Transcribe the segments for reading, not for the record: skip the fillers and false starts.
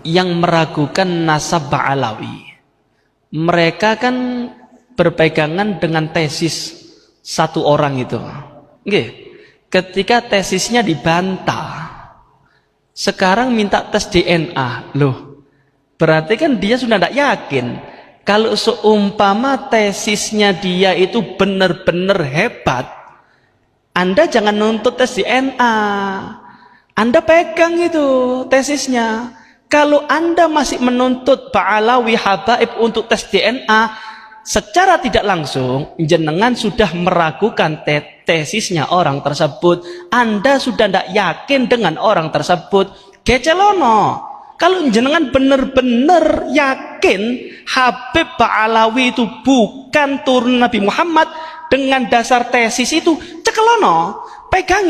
yang meragukan nasab Ba'alawi. Mereka kan berpegangan dengan tesis satu orang itu. Oke. Ketika tesisnya dibantah, sekarang minta tes DNA. Loh, berarti kan dia sudah tidak yakin. Kalau seumpama tesisnya dia itu benar-benar hebat, Anda jangan nuntut tes DNA. Anda pegang itu tesisnya. Kalau Anda masih menuntut Ba'alawi Habaib untuk tes DNA, secara tidak langsung jenengan sudah meragukan tesisnya orang tersebut. Anda sudah tidak yakin dengan orang tersebut. Gecelono. Kalau jenengan benar-benar yakin Habib Ba'alawi itu bukan turun Nabi Muhammad dengan dasar tesis itu, cekelono, pegang.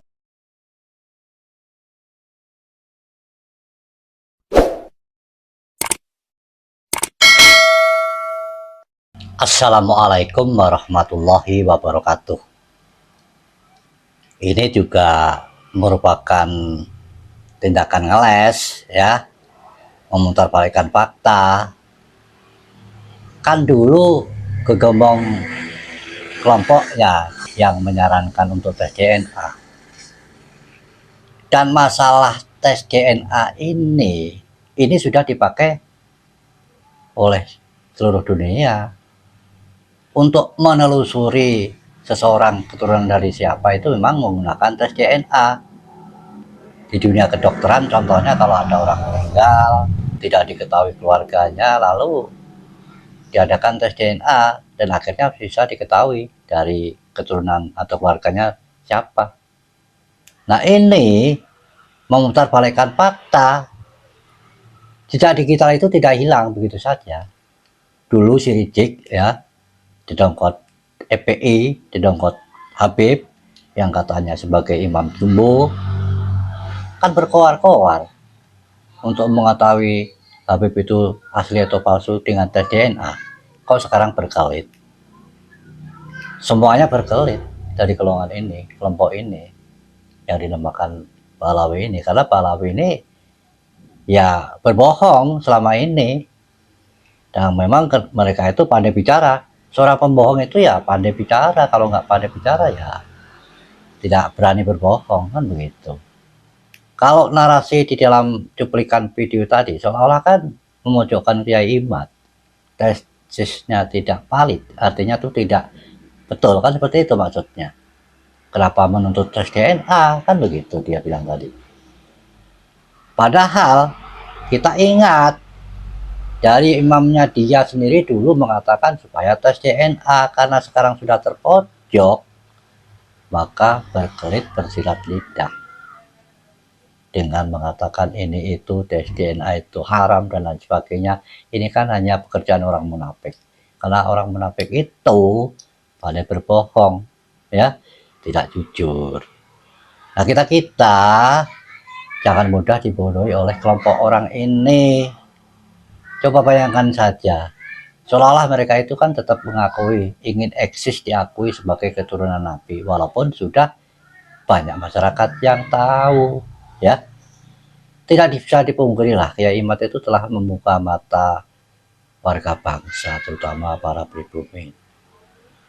Assalamualaikum warahmatullahi wabarakatuh. Ini juga merupakan tindakan ngeles ya, memutarbalikkan fakta. Kan dulu gegembong kelompok ya yang menyarankan untuk tes DNA. Dan masalah tes DNA ini sudah dipakai oleh seluruh dunia. Untuk menelusuri seseorang keturunan dari siapa itu memang menggunakan tes DNA. Di dunia kedokteran contohnya, kalau ada orang meninggal tidak diketahui keluarganya, lalu diadakan tes DNA dan akhirnya bisa diketahui dari keturunan atau keluarganya siapa. Nah, ini memutarbalikkan fakta. Jejak digital itu tidak hilang begitu saja. Dulu si Rizik ya, didongkot FPI, didongkot Habib yang katanya sebagai imam jumbo, kan berkoar-koar untuk mengetahui Habib itu asli atau palsu dengan tes DNA. Kok sekarang berkelit? Semuanya berkelit dari golongan ini, kelompok ini yang dinamakan Ba'alawi ini, karena Ba'alawi ini ya berbohong selama ini. Dan memang mereka itu pandai bicara. Seorang pembohong itu ya pandai bicara, kalau nggak pandai bicara ya tidak berani berbohong, kan begitu. Kalau narasi di dalam cuplikan video tadi seolah-olah kan memojokkan Kiai Imad, tesisnya tidak valid, artinya itu tidak betul, kan seperti itu maksudnya. Kenapa menuntut tes DNA, kan begitu dia bilang tadi. Padahal kita ingat dari imamnya dia sendiri dulu mengatakan supaya tes DNA, karena sekarang sudah terpojok maka berkelit bersilat lidah dengan mengatakan ini itu tes DNA itu haram dan lain sebagainya. Ini kan hanya pekerjaan orang munafik, karena orang munafik itu pandai berbohong ya, tidak jujur. Nah, kita jangan mudah dibodohi oleh kelompok orang ini. Coba bayangkan saja, seolah-olah mereka itu kan tetap mengakui, ingin eksis diakui sebagai keturunan Nabi, walaupun sudah banyak masyarakat yang tahu ya. Tidak bisa dipungkiri lah, Kiai Imad itu telah membuka mata warga bangsa, terutama para pribumi.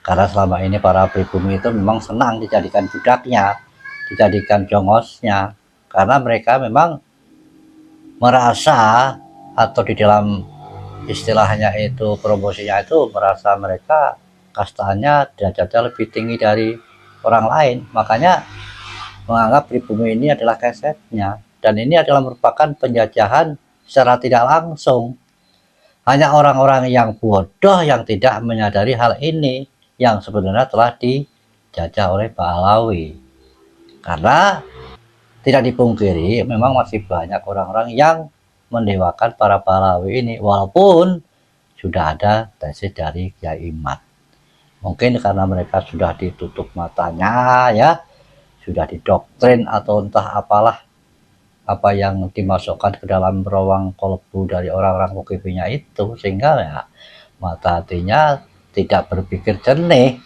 Karena selama ini para pribumi itu memang senang dijadikan budaknya, dijadikan jongosnya, karena mereka memang merasa, atau di dalam istilahnya itu promosinya itu merasa mereka kastanya derajatnya lebih tinggi dari orang lain, makanya menganggap pribumi ini adalah kesetnya. Dan ini adalah merupakan penjajahan secara tidak langsung. Hanya orang-orang yang bodoh yang tidak menyadari hal ini yang sebenarnya telah dijajah oleh Ba'alawi. Karena tidak dipungkiri memang masih banyak orang-orang yang mendewakan para Ba'alawi ini, walaupun sudah ada tesis dari Kiai Imad. Mungkin karena mereka sudah ditutup matanya ya, sudah didoktrin atau entah apalah, apa yang dimasukkan ke dalam ruang kolbu dari orang-orang UKP-nya itu, sehingga ya mata hatinya tidak berpikir jernih,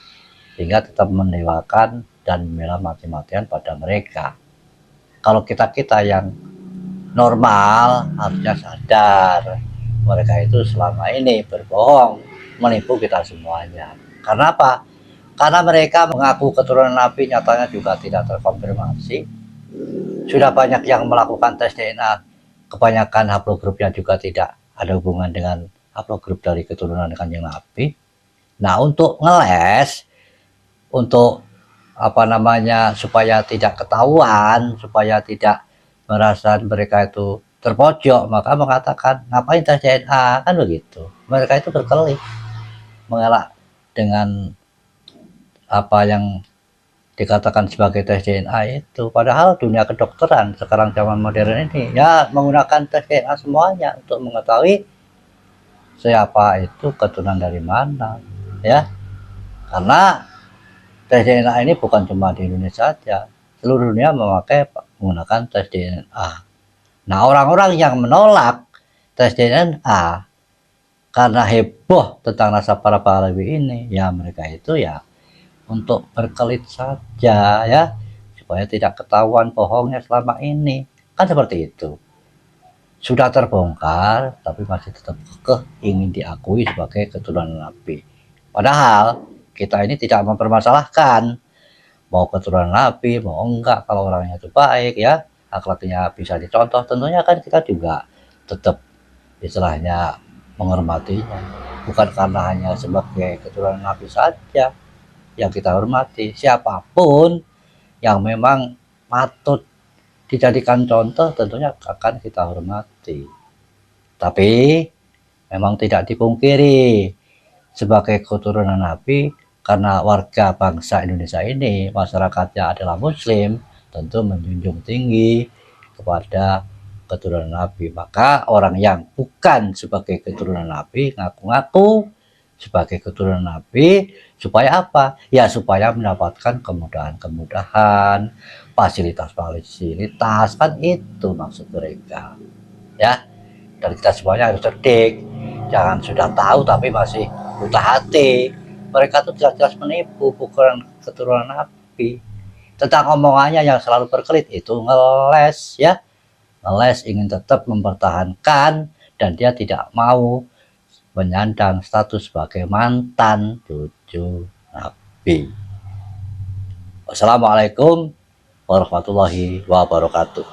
sehingga tetap mendewakan dan membela mati-matian pada mereka. Kalau kita yang normal harusnya sadar mereka itu selama ini berbohong, menipu kita semuanya. Karena apa? Karena mereka mengaku keturunan Nabi, nyatanya juga tidak terkonfirmasi. Sudah banyak yang melakukan tes DNA, kebanyakan haplogrupnya juga tidak ada hubungan dengan haplogrup dari keturunan Kanjeng Nabi. Nah, untuk ngeles, untuk apa namanya, supaya tidak ketahuan, supaya tidak merasa mereka itu terpojok, maka mengatakan ngapain tes DNA, kan begitu. Mereka itu berkelit mengelak dengan apa yang dikatakan sebagai tes DNA itu. Padahal dunia kedokteran sekarang zaman modern ini ya menggunakan tes DNA semuanya untuk mengetahui siapa itu keturunan dari mana, ya. Karena tes DNA ini bukan cuma di Indonesia saja, seluruh dunia menggunakan tes DNA. Nah, orang-orang yang menolak tes DNA karena heboh tentang nasab para pahlawi ini, ya mereka itu ya untuk berkelit saja, ya, supaya tidak ketahuan bohongnya selama ini, kan seperti itu. Sudah terbongkar tapi masih tetap kekeh ingin diakui sebagai keturunan Nabi. Padahal kita ini tidak mempermasalahkan mau keturunan Nabi mau enggak, kalau orangnya itu baik, ya, akhlaknya bisa dicontoh, tentunya kan kita juga tetap istilahnya menghormatinya, bukan karena hanya sebagai keturunan Nabi saja yang kita hormati. Siapapun yang memang patut dijadikan contoh tentunya akan kita hormati. Tapi memang tidak dipungkiri sebagai keturunan Nabi, karena warga bangsa Indonesia ini masyarakatnya adalah Muslim, tentu menjunjung tinggi kepada keturunan Nabi. Maka orang yang bukan sebagai keturunan Nabi ngaku-ngaku sebagai keturunan Nabi supaya apa? Ya supaya mendapatkan kemudahan-kemudahan, fasilitas-fasilitas, kan itu maksud mereka, ya. Dan kita semuanya harus cerdik, jangan sudah tahu tapi masih buta hati. Mereka tuh jelas-jelas menipu, bukan keturunan Nabi. Tentang omongannya yang selalu berkelit itu ngeles, ya, ngeles ingin tetap mempertahankan, dan dia tidak mau menyandang status sebagai mantan cucu Nabi. Wassalamualaikum warahmatullahi wabarakatuh.